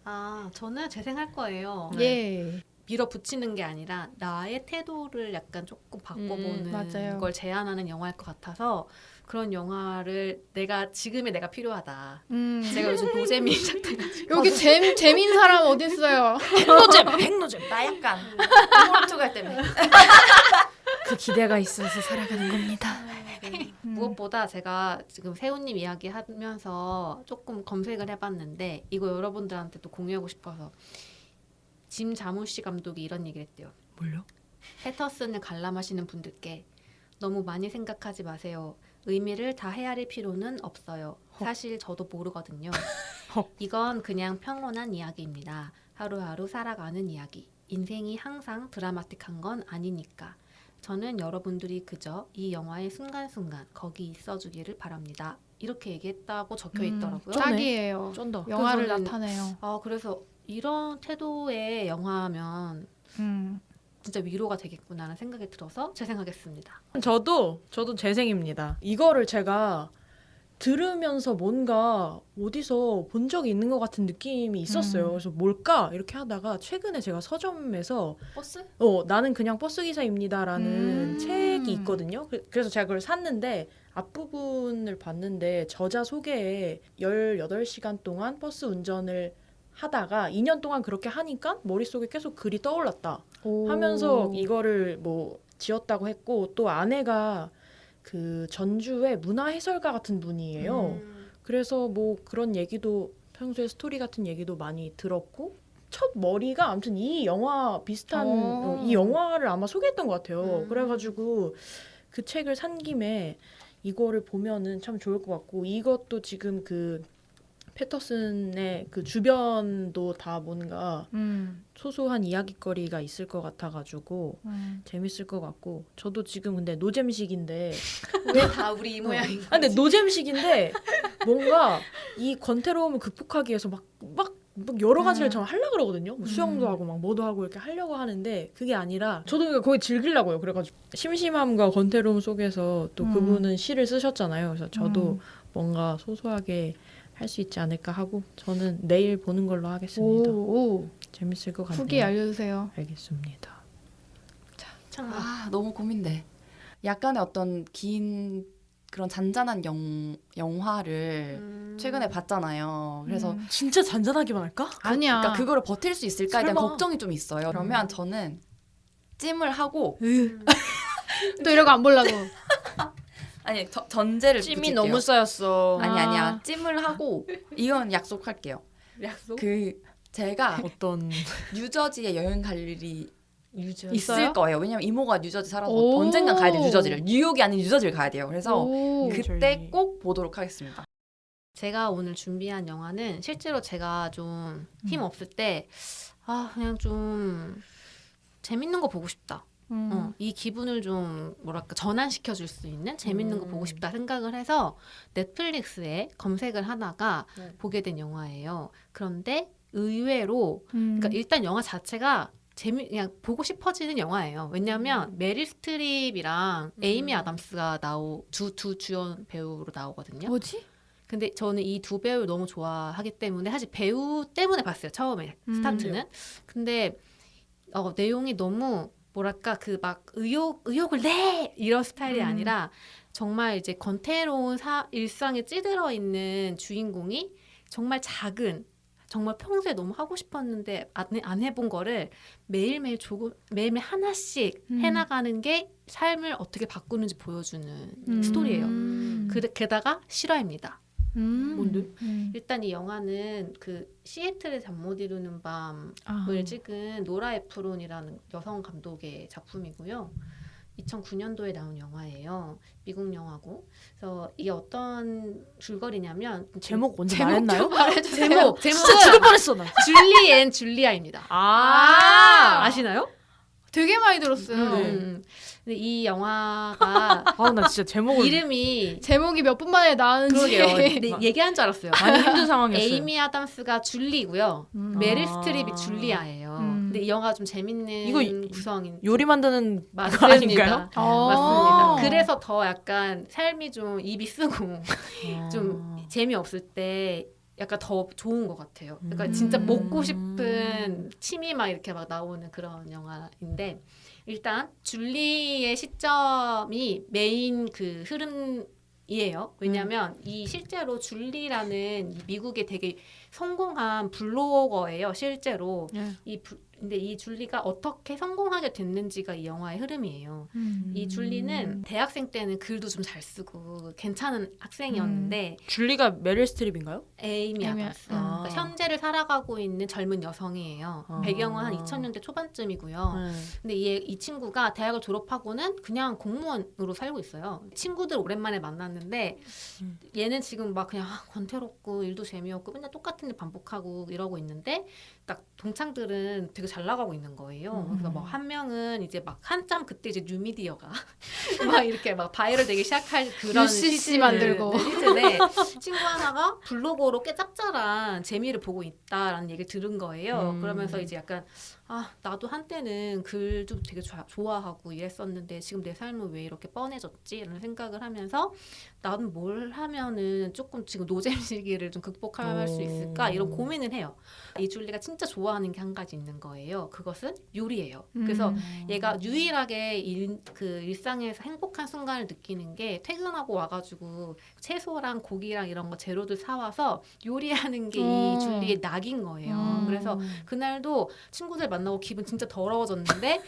하세요. 저는 재생할 거예요. 예. 밀어붙이는 게 아니라 나의 태도를 약간 조금 바꿔보는 맞아요. 걸 제안하는 영화일 것 같아서 그런 영화를 지금의 내가 필요하다. 제가 요즘 노잼이 시작돼가지고 여기 재민 사람 어디 있어요? 백노잼. 나 약간 포르투갈 때문에. 그 기대가 있어서 살아가는 겁니다. 무엇보다 제가 지금 세훈님 이야기하면서 조금 검색을 해봤는데 이거 여러분들한테 또 공유하고 싶어서 짐 자무시 감독이 이런 얘기를 했대요. 뭘요? 패터슨을 관람하시는 분들께 너무 많이 생각하지 마세요. 의미를 다 헤아릴 필요는 없어요. 사실 저도 모르거든요. 이건 그냥 평온한 이야기입니다. 하루하루 살아가는 이야기. 인생이 항상 드라마틱한 건 아니니까. 저는 여러분들이 그저 이 영화의 순간순간 거기 있어주기를 바랍니다. 이렇게 얘기했다고 적혀 있더라고요. 짝이에요. 쩐다. 영화를 저는- 나타내요. 그래서 이런 태도의 영화면 진짜 위로가 되겠구나라는 생각이 들어서 재생하겠습니다. 저도 재생입니다. 이거를 제가 들으면서 뭔가 어디서 본 적이 있는 것 같은 느낌이 있었어요. 그래서 뭘까 이렇게 하다가 최근에 제가 서점에서 버스? 나는 그냥 버스 기사입니다라는 책이 있거든요. 그래서 제가 그걸 샀는데 앞부분을 봤는데 저자 소개에 18시간 동안 버스 운전을 하다가 2년 동안 그렇게 하니까 머릿속에 계속 글이 떠올랐다 하면서 이거를 뭐 지었다고 했고 또 아내가 그 전주의 문화 해설가 같은 분이에요. 그래서 뭐 그런 얘기도 평소에 스토리 같은 얘기도 많이 들었고 첫 머리가 아무튼 이 영화 비슷한 이 영화를 아마 소개했던 것 같아요. 그래가지고 그 책을 산 김에 이거를 보면은 참 좋을 것 같고 이것도 지금 그 패터슨의 그 주변도 다 뭔가 소소한 이야깃거리가 있을 것 같아가지고 재밌을 것 같고 저도 지금 근데 노잼식인데 왜 다 우리 이 모양인가? 근데 노잼식인데 뭔가 이 권태로움을 극복하기 위해서 막 여러 가지를 저는 하려고 그러거든요. 뭐 수영도 하고 막 뭐도 하고 이렇게 하려고 하는데 그게 아니라 저도 그러니까 거의 즐기려고요. 그래가지고 심심함과 권태로움 속에서 또 그분은 시를 쓰셨잖아요. 그래서 저도 뭔가 소소하게 할 수 있지 않을까 하고 저는 내일 보는 걸로 하겠습니다. 재밌을 것 같네요. 후기 알려주세요. 알겠습니다. 너무 고민돼. 약간의 어떤 긴 그런 잔잔한 영화를 최근에 봤잖아요. 그래서 진짜 잔잔하기만 할까? 아니야. 그러니까 그거를 버틸 수 있을까에 대한 설마. 걱정이 좀 있어요. 그러면 저는 찜을 하고 또 이러고 안 보려고. 아니 전제를 찜이 붙일게요. 너무 쌓였어. 아니야 찜을 하고 이건 약속할게요. 약속? 그 제가 어떤 뉴저지에 여행 갈 일이 유저 있어요? 있을 거예요. 왜냐면 이모가 뉴저지 살아서 오. 언젠간 가야 돼요. 뉴저지를. 뉴욕이 아닌 뉴저지를 가야 돼요. 그래서 그때 뉴저지. 꼭 보도록 하겠습니다. 제가 오늘 준비한 영화는 실제로 제가 좀 힘 없을 때 그냥 좀 재밌는 거 보고 싶다. 이 기분을 좀 뭐랄까 전환시켜 줄 수 있는 재밌는 거 보고 싶다 생각을 해서 넷플릭스에 검색을 하다가 보게 된 영화예요. 그런데 의외로 그러니까 일단 영화 자체가 그냥 보고 싶어지는 영화예요. 왜냐하면 메릴 스트립이랑 에이미 아담스가 두 주연 배우로 나오거든요. 뭐지? 근데 저는 이 두 배우를 너무 좋아하기 때문에 사실 배우 때문에 봤어요. 처음에 스타트는. 근데 내용이 너무 뭐랄까 그 막 의욕을 내 이런 스타일이 아니라 정말 이제 건태로운 일상에 찌들어 있는 주인공이 정말 작은 정말 평소에 너무 하고 싶었는데 안 해본 거를 매일매일 매일매일 하나씩 해나가는 게 삶을 어떻게 바꾸는지 보여주는 스토리예요. 게다가 실화입니다. 뭔데? 일단 이 영화는 그 시애틀의 잠 못 이루는 밤을 찍은 노라 에프론이라는 여성 감독의 작품이고요. 2009년도에 나온 영화예요. 미국 영화고. 그래서 이게 어떤 줄거리냐면 제목 먼저 말했나요? 제목은 진짜 죽을 뻔했어 나. 줄리 앤 줄리아입니다. 아시나요? 되게 많이 들었어요. 근데 이 영화가 나 진짜 제목을 이름이 제목이 몇 분 만에 나왔는지. 그러게요. 근데 얘기한 줄 알았어요. 많이 힘든 상황이었어요. 에이미 아담스가 줄리고요. 메릴 스트립이 줄리아예요. 근데 이 영화가 좀 재밌는 이거 구성인 요리 만드는 그거 맞습니다. 아닌가요? 아. 맞습니다. 그래서 더 약간 삶이 좀 입이 쓰고 좀 재미없을 때 약간 더 좋은 것 같아요. 그러니까 진짜 먹고 싶은 침이 막 이렇게 막 나오는 그런 영화인데 일단 줄리의 시점이 메인 그 흐름이에요. 왜냐하면 이 실제로 줄리라는 이 미국의 되게 성공한 블로거예요. 실제로 근데 이 줄리가 어떻게 성공하게 됐는지가 이 영화의 흐름이에요. 이 줄리는 대학생 때는 글도 좀 잘 쓰고 괜찮은 학생이었는데 줄리가 메릴 스트립인가요? 에이미 아담스. 그러니까 현재를 살아가고 있는 젊은 여성이에요. 배경은 한 2000년대 초반쯤이고요. 근데 이 친구가 대학을 졸업하고는 그냥 공무원으로 살고 있어요. 친구들 오랜만에 만났는데 얘는 지금 막 그냥 권태롭고 일도 재미없고 맨날 똑같은 일 반복하고 이러고 있는데 딱 동창들은 되게 잘 나가고 있는 거예요. 그래서 뭐 한 명은 이제 막 한참 그때 이제 뉴미디어가 막 이렇게 막 바이럴 되기 시작할 그런 UCC 만들고. 시즌에 친구 하나가 블로그로 꽤 짭짤한 재미를 보고 있다라는 얘기를 들은 거예요. 그러면서 이제 약간 나도 한때는 글도 되게 좋아하고 이랬었는데 지금 내 삶은 왜 이렇게 뻔해졌지? 이런 생각을 하면서 나는 뭘 하면은 조금 지금 노잼 시기를 좀 극복할 수 있을까? 이런 고민을 해요. 이 줄리가 진짜 좋아하는 게 한 가지 있는 거예요. 그것은 요리예요. 그래서 얘가 유일하게 그 일상에서 행복한 순간을 느끼는 게 퇴근하고 와가지고 채소랑 고기랑 이런 거 재료들 사와서 요리하는 게 이 줄리의 낙인 거예요. 그래서 그날도 친구들 만나고 기분 진짜 더러워졌는데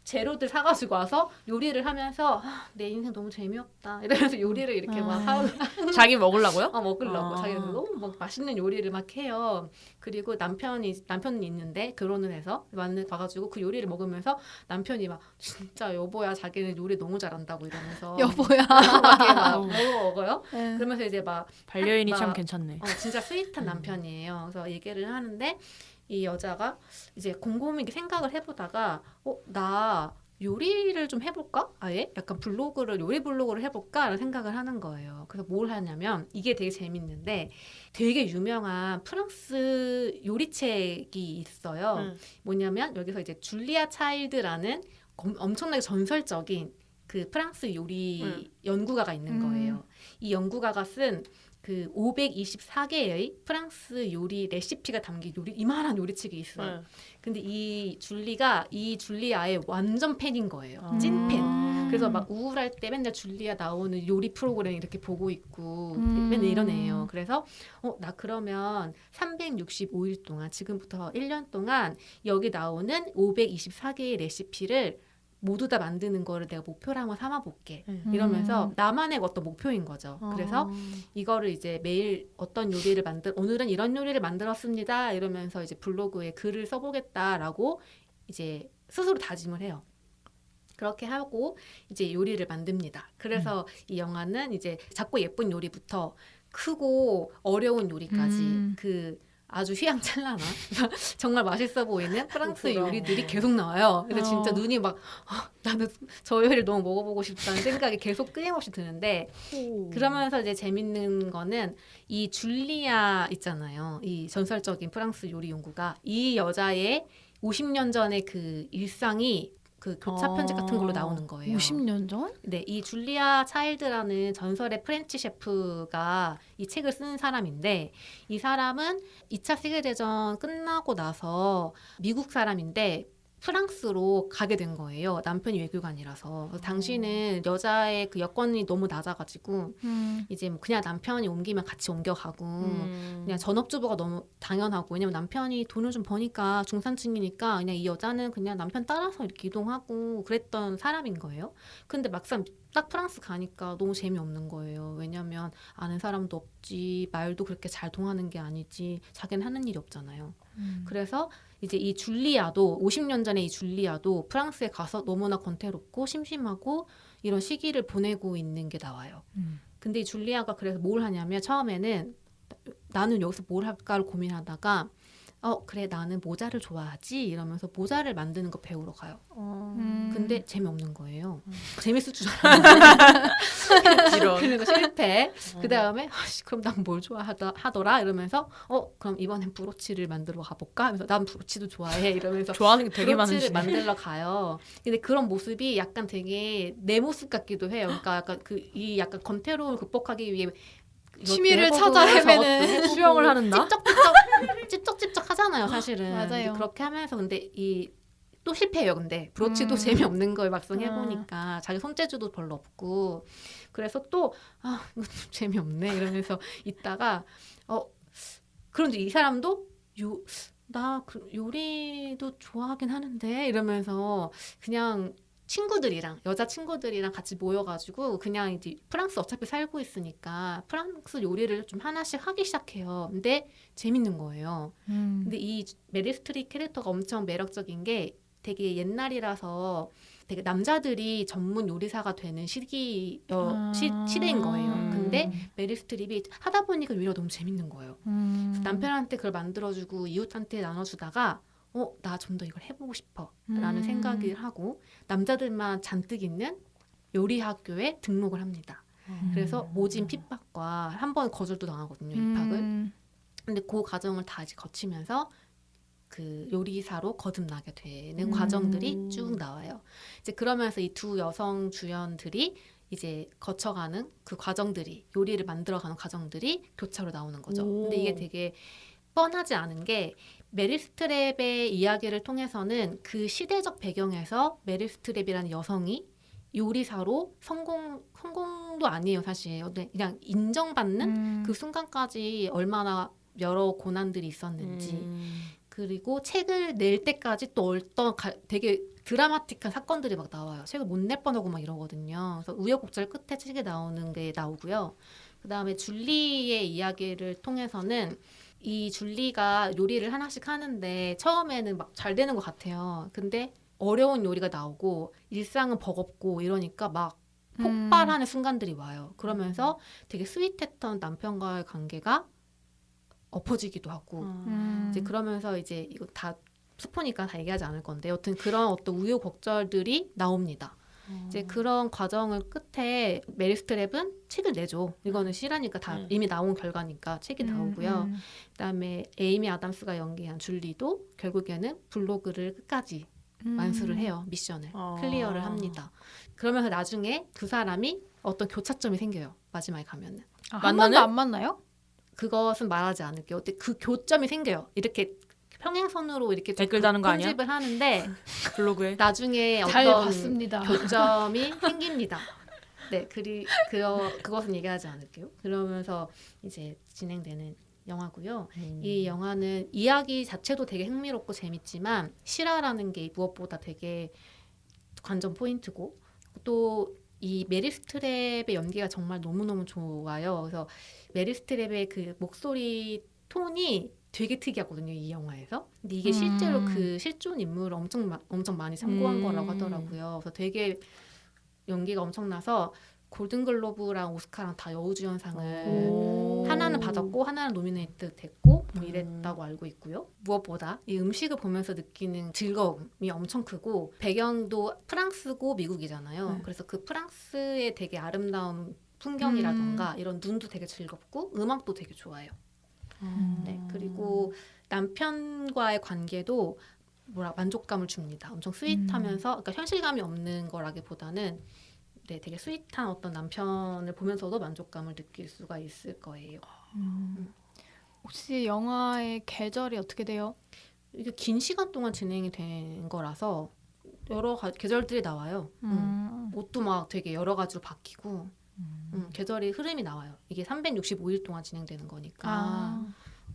재료들 사가지고 와서 요리를 하면서 내 인생 너무 재미없다 이러면서 요리를 이렇게 막 하고 자기 먹으려고요? 먹으려고 자기가 너무 막 맛있는 요리를 막 해요. 그리고 남편이 있는데 결혼을 해서 와가지고 그 요리를 먹으면서 남편이 막 진짜 여보야 자기는 요리 너무 잘한다고 이러면서 여보야. 막 먹어요. 그러면서 이제 막 반려인이 막 참 괜찮네. 진짜 스윗한 남편이에요. 그래서 얘기를 하는데 이 여자가 이제 곰곰이 생각을 해보다가 나 요리를 좀 해볼까? 아예 약간 요리 블로그를 해볼까? 라는 생각을 하는 거예요. 그래서 뭘 하냐면 이게 되게 재밌는데 되게 유명한 프랑스 요리책이 있어요. 뭐냐면 여기서 이제 줄리아 차일드라는 엄청나게 전설적인 그 프랑스 요리 연구가가 있는 거예요. 이 연구가가 쓴 그 524개의 프랑스 요리 레시피가 담긴 이만한 요리책이 있어요. 근데 이 줄리아의 완전 팬인 거예요. 찐팬. 그래서 막 우울할 때 맨날 줄리아 나오는 요리 프로그램 이렇게 보고 있고 맨날 이런 애예요. 그래서 나 그러면 365일 동안 지금부터 1년 동안 여기 나오는 524개의 레시피를 모두 다 만드는 거를 내가 목표로 한번 삼아볼게. 이러면서 나만의 어떤 목표인 거죠. 그래서 이거를 이제 매일 어떤 요리를 오늘은 이런 요리를 만들었습니다. 이러면서 이제 블로그에 글을 써보겠다라고 이제 스스로 다짐을 해요. 그렇게 하고 이제 요리를 만듭니다. 그래서 이 영화는 이제 작고 예쁜 요리부터 크고 어려운 요리까지 아주 휘황찬란한 정말 맛있어 보이는 프랑스 요리들이 계속 나와요. 그래서 진짜 눈이 막 나는 저 요리를 너무 먹어보고 싶다는 생각이 계속 끊임없이 드는데 그러면서 이제 재밌는 거는 이 줄리아 있잖아요. 이 전설적인 프랑스 요리 연구가 이 여자의 50년 전에 그 일상이 그 교차 편집 같은 걸로 나오는 거예요. 50년 전? 네, 이 줄리아 차일드라는 전설의 프렌치 셰프가 이 책을 쓴 사람인데 이 사람은 2차 세계대전 끝나고 나서 미국 사람인데 프랑스로 가게 된 거예요. 남편이 외교관이라서. 그래서 당시는 여자의 그 여건이 너무 낮아가지고 이제 뭐 그냥 남편이 옮기면 같이 옮겨가고 그냥 전업주부가 너무 당연하고 왜냐면 남편이 돈을 좀 버니까 중산층이니까 그냥 이 여자는 그냥 남편 따라서 이렇게 이동하고 그랬던 사람인 거예요. 근데 막상 딱 프랑스 가니까 너무 재미없는 거예요. 왜냐면 아는 사람도 없지 말도 그렇게 잘 통하는 게 아니지 자기는 하는 일이 없잖아요. 그래서 이제 이 줄리아도 50년 전에 이 줄리아도 프랑스에 가서 너무나 권태롭고 심심하고 이런 시기를 보내고 있는 게 나와요. 근데 이 줄리아가 그래서 뭘 하냐면 처음에는 나는 여기서 뭘 할까를 고민하다가 그래 나는 모자를 좋아하지 이러면서 모자를 만드는 거 배우러 가요. 근데 재미없는 거예요. 재밌을 줄 알았는데 그래서 실패. 그 다음에 그럼 난 뭘 좋아하더라 이러면서 그럼 이번엔 브로치를 만들어 가볼까 하면서 난 브로치도 좋아해 이러면서 좋아하는 게 되게 브로치를 많으시네. 만들러 가요. 근데 그런 모습이 약간 되게 내 모습 같기도 해요. 그러니까 약간 이 약간 권태로움을 극복하기 위해 취미를 찾아 헤매는 수영을 하는 나? 찝쩍찝쩍 하잖아요, 사실은. 맞아요. 근데 그렇게 하면서 근데 또 실패해요. 근데 브로치도 재미없는 걸 막상 해보니까 자기 손재주도 별로 없고 그래서 또 이거 좀 재미없네 이러면서 있다가 그런데 이 사람도 나 요리도 좋아하긴 하는데 이러면서 그냥 여자 친구들이랑 같이 모여가지고 그냥 이제 프랑스 어차피 살고 있으니까 프랑스 요리를 좀 하나씩 하기 시작해요. 근데 재밌는 거예요. 근데 이 메릴 스트립 캐릭터가 엄청 매력적인 게 되게 옛날이라서 되게 남자들이 전문 요리사가 되는 시대인 거예요. 근데 메릴 스트립이 하다 보니까 요리가 너무 재밌는 거예요. 남편한테 그걸 만들어주고 이웃한테 나눠주다가 나 좀 더 이걸 해보고 싶어 라는 생각을 하고 남자들만 잔뜩 있는 요리 학교에 등록을 합니다. 그래서 모진 핍박과 한 번 거절도 당하거든요. 입학을. 근데 그 과정을 다 이제 거치면서 그 요리사로 거듭나게 되는 과정들이 쭉 나와요. 이제 그러면서 이 두 여성 주연들이 이제 거쳐가는 그 과정들이 요리를 만들어가는 과정들이 교차로 나오는 거죠. 근데 이게 되게 뻔하지 않은 게 메릴 스트랩의 이야기를 통해서는 그 시대적 배경에서 메릴 스트랩이라는 여성이 요리사로 성공도 아니에요 사실. 그냥 인정받는 그 순간까지 얼마나 여러 고난들이 있었는지 그리고 책을 낼 때까지 또 어떤 되게 드라마틱한 사건들이 막 나와요. 책을 못 낼 뻔하고 막 이러거든요. 그래서 우여곡절 끝에 책에 나오는 게 나오고요. 그 다음에 줄리의 이야기를 통해서는 이 줄리가 요리를 하나씩 하는데 처음에는 막 잘 되는 것 같아요. 근데 어려운 요리가 나오고 일상은 버겁고 이러니까 막 폭발하는 순간들이 와요. 그러면서 되게 스윗했던 남편과의 관계가 엎어지기도 하고 이제 그러면서 이제 이거 다 스포니까 다 얘기하지 않을 건데 여튼 그런 어떤 우여곡절들이 나옵니다. 이제 그런 과정을 끝에 메릴 스트랩은 책을 내죠. 이거는 실화니까 다 이미 나온 결과니까 책이 나오고요. 그다음에 에이미 아담스가 연기한 줄리도 결국에는 블로그를 끝까지 완수를 해요. 미션을 클리어를 합니다. 그러면서 나중에 두 사람이 어떤 교차점이 생겨요. 마지막에 가면은 한 번도 안 만나요? 그것은 말하지 않을게요. 근데 그 교점이 생겨요. 이렇게 평행선으로 이렇게 댓글 다는 거 아니야? 편집을 하는데 블로그에 나중에 잘 어떤 봤습니다. 교점이 생깁니다. 네, 그것은 얘기하지 않을게요. 그러면서 이제 진행되는 영화고요. 이 영화는 이야기 자체도 되게 흥미롭고 재밌지만 실화라는 게 무엇보다 되게 관전 포인트고 또 이 메릴 스트랩의 연기가 정말 너무너무 좋아요. 그래서 메릴 스트랩의 그 목소리 톤이 되게 특이하거든요, 이 영화에서. 근데 이게 실제로 그 실존 인물을 엄청 많이 참고한 거라고 하더라고요. 그래서 되게 연기가 엄청나서 골든글로브랑 오스카랑 다 여우주연상을 하나는 받았고 하나는 노미네이트 됐고 뭐 이랬다고 알고 있고요. 무엇보다 이 음식을 보면서 느끼는 즐거움이 엄청 크고 배경도 프랑스고 미국이잖아요. 그래서 그 프랑스의 되게 아름다운 풍경이라던가 이런 눈도 되게 즐겁고 음악도 되게 좋아요. 네, 그리고 남편과의 관계도 만족감을 줍니다. 엄청 스윗하면서 그러니까 현실감이 없는 거라기보다는 네, 되게 스윗한 어떤 남편을 보면서도 만족감을 느낄 수가 있을 거예요. 혹시 영화의 계절이 어떻게 돼요? 이게 긴 시간 동안 진행이 된 거라서 여러 계절들이 나와요. 옷도 막 되게 여러 가지로 바뀌고 계절이 흐름이 나와요. 이게 365일 동안 진행되는 거니까. 아.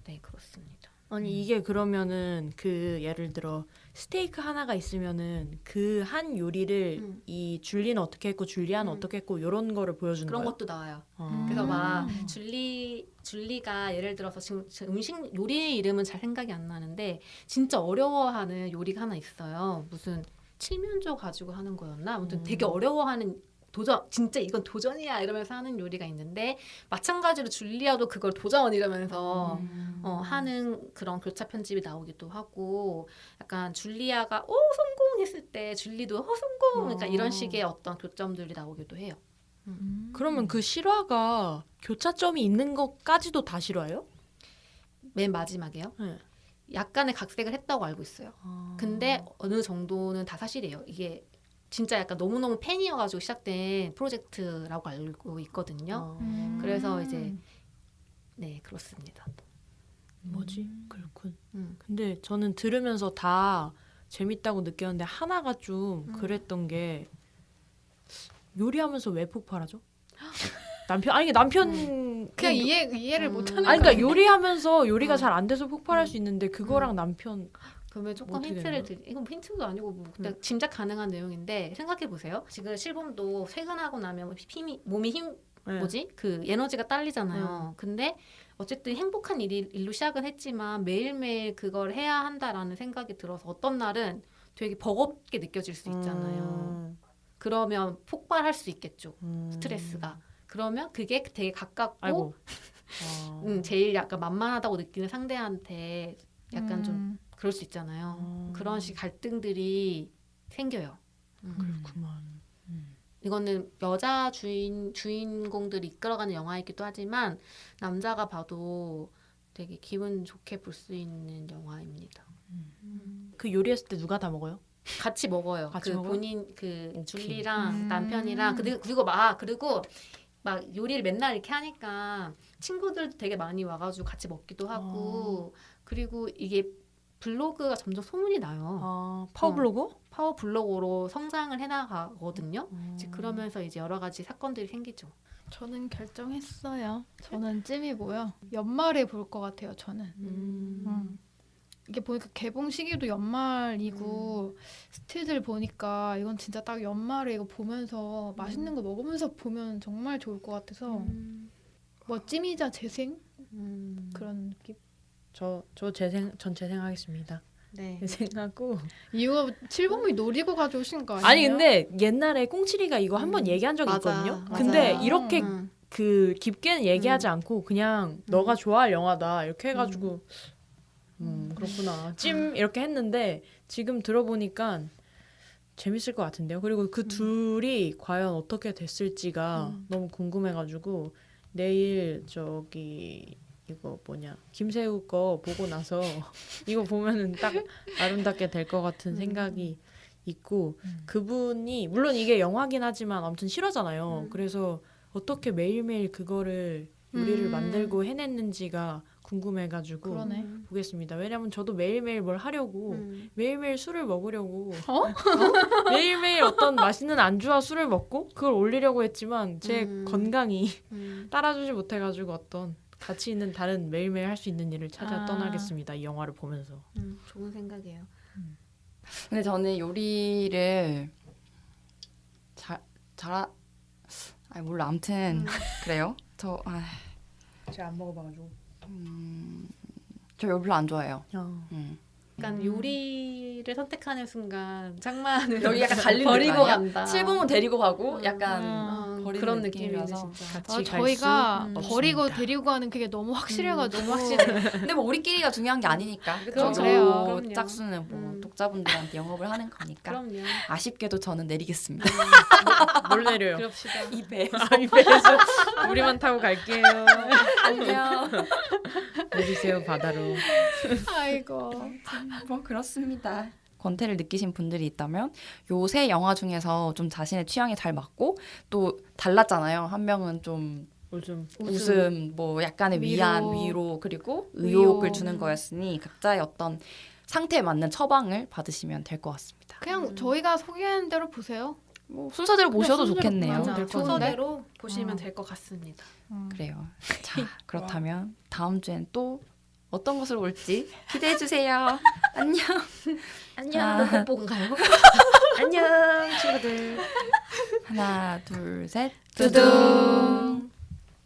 네, 그렇습니다. 아니 이게 그러면은 그 예를 들어 스테이크 하나가 있으면은 그 한 요리를 이 줄리는 어떻게 했고 줄리아는 어떻게 했고 이런 거를 보여주는 그런 거예요? 것도 나와요. 어. 그래서 막 줄리가 예를 들어서 지금 음식 요리 이름은 잘 생각이 안 나는데 진짜 어려워하는 요리가 하나 있어요. 무슨 칠면조 가지고 하는 거였나? 아무튼 되게 어려워하는 도전 진짜 이건 도전이야 이러면서 하는 요리가 있는데 마찬가지로 줄리아도 그걸 도전 이러면서 하는 그런 교차 편집이 나오기도 하고 약간 줄리아가 오 성공했을 때 줄리도 성공 그러니까 이런 식의 어떤 교점들이 나오기도 해요. 그러면 그 실화가 교차점이 있는 것까지도 다 실화예요? 맨 마지막에요. 네. 약간의 각색을 했다고 알고 있어요. 근데 어느 정도는 다 사실이에요. 이게 진짜 약간 너무너무 팬이어가지고 시작된 프로젝트라고 알고 있거든요. 그래서 이제 네 그렇습니다. 뭐지? 그렇군. 음. 근데 저는 들으면서 다 재밌다고 느꼈는데 하나가 좀 그랬던 게 요리하면서 왜 폭발하죠? 남편 아니 남편 그냥 이해를 못하는 아니 그러니까 거예요. 요리하면서 요리가 잘 안 돼서 폭발할 수 있는데 그거랑 남편 그러면 조금 어떻게 힌트를 되는 이건 힌트도 아니고 뭐 그냥 짐작 가능한 내용인데 생각해 보세요. 지금 실범도 퇴근하고 나면 몸이 네. 뭐지? 그 에너지가 딸리잖아요. 근데 어쨌든 행복한 일로 시작은 했지만 매일매일 그걸 해야 한다라는 생각이 들어서 어떤 날은 되게 버겁게 느껴질 수 있잖아요. 그러면 폭발할 수 있겠죠. 스트레스가. 그러면 그게 되게 가깝고 아이고. 제일 약간 만만하다고 느끼는 상대한테 약간 좀 그럴 수 있잖아요. 그런 식 갈등들이 생겨요. 그렇구만. 이거는 여자 주인공들이 이끌어가는 영화이기도 하지만 남자가 봐도 되게 기분 좋게 볼 수 있는 영화입니다. 그 요리했을 때 누가 다 먹어요? 같이 먹어요. 같이 그 먹어요? 본인 그 오케이. 줄리랑 남편이랑 그리고 막 요리를 맨날 이렇게 하니까 친구들도 되게 많이 와가지고 같이 먹기도 하고 그리고 이게 블로그가 점점 소문이 나요. 파워블로그? 파워 블로거로 성장을 해나가거든요. 이제 그러면서 이제 여러 가지 사건들이 생기죠. 저는 결정했어요. 저는 찜이고요. 연말에 볼 것 같아요. 저는. 이게 보니까 개봉 시기도 연말이고 스틸들 보니까 이건 진짜 딱 연말에 이거 보면서 맛있는 거 먹으면서 보면 정말 좋을 것 같아서 뭐 찜이자 재생 그런 느낌. 전 재생하겠습니다. 네. 재생하고 이거 7번이 노리고 가져오신 거 아니에요? 아니 근데 옛날에 꽁치리가 이거 한번 얘기한 적이 맞아, 있거든요. 맞아. 근데 이렇게 음. 그 깊게는 얘기하지 않고 그냥 너가 좋아할 영화다 이렇게 해가지고 그렇구나 찜 이렇게 했는데 지금 들어보니까 재밌을 것 같은데요. 그리고 그 둘이 과연 어떻게 됐을지가 너무 궁금해가지고 내일 저기 이거 뭐냐 김새우 거 보고 나서 이거 보면은 딱 아름답게 될 것 같은 생각이 있고 그분이 물론 이게 영화긴 하지만 아무튼 실화잖아요. 그래서 어떻게 매일매일 그거를 요리를 만들고 해냈는지가 궁금해가지고 그러네. 보겠습니다. 왜냐면 저도 매일매일 뭘 하려고 매일매일 술을 먹으려고 매일매일 어떤 맛있는 안주와 술을 먹고 그걸 올리려고 했지만 제 건강이 따라주지 못해가지고 어떤 가치 있는 다른 매일매일 할 수 있는 일을 찾아 떠나겠습니다. 이 영화를 보면서. 좋은 생각이에요. 근데 저는 요리를 아니 몰라 아무튼 그래요. 제가 안 먹어봐가지고. 저 요리 별로 안 좋아해요. 약간 요리를 선택하는 순간 장만을 여기 약간 갈리는 버리고 거 아니야? 간다. 칠봉은 데리고 가고 약간 버리는 그런 느낌이네 느낌이라서. 진짜. 같이 갈 저희가 수 버리고 없습니다. 데리고 가는 그게 너무 확실해가지고 너무 확실해. 근데 뭐 우리끼리가 중요한 게 아니니까. 그럼 그쵸? 그래요. 뭐 그럼요. 짝수는 뭐 독자분들한테 영업을 하는 거니까. 그럼요. 아쉽게도 저는 내리겠습니다. 뭘 내려요? 그럽시다. 입에. 입에서 우리만 타고 갈게요. 안녕. 내리세요 바다로. 아이고. 뭐 그렇습니다. 권태를 느끼신 분들이 있다면 요 세 영화 중에서 좀 자신의 취향에 잘 맞고 또 달랐잖아요. 한 명은 좀 웃음, 뭐 약간의 위안, 위로 그리고 의욕을 주는 거였으니 각자의 어떤 상태에 맞는 처방을 받으시면 될 것 같습니다. 그냥 저희가 소개한 대로 보세요. 뭐 순서대로 보셔도 좋겠네요. 맞아. 될 것 순서대로 보시면 될 것 같습니다. 그래요. 자, 그렇다면 다음 주엔 또 어떤 것으로 올지 기대해 주세요. 안녕. 안녕. 뽀뽀인가요? 안녕 친구들. 하나, 둘, 셋. 두둥.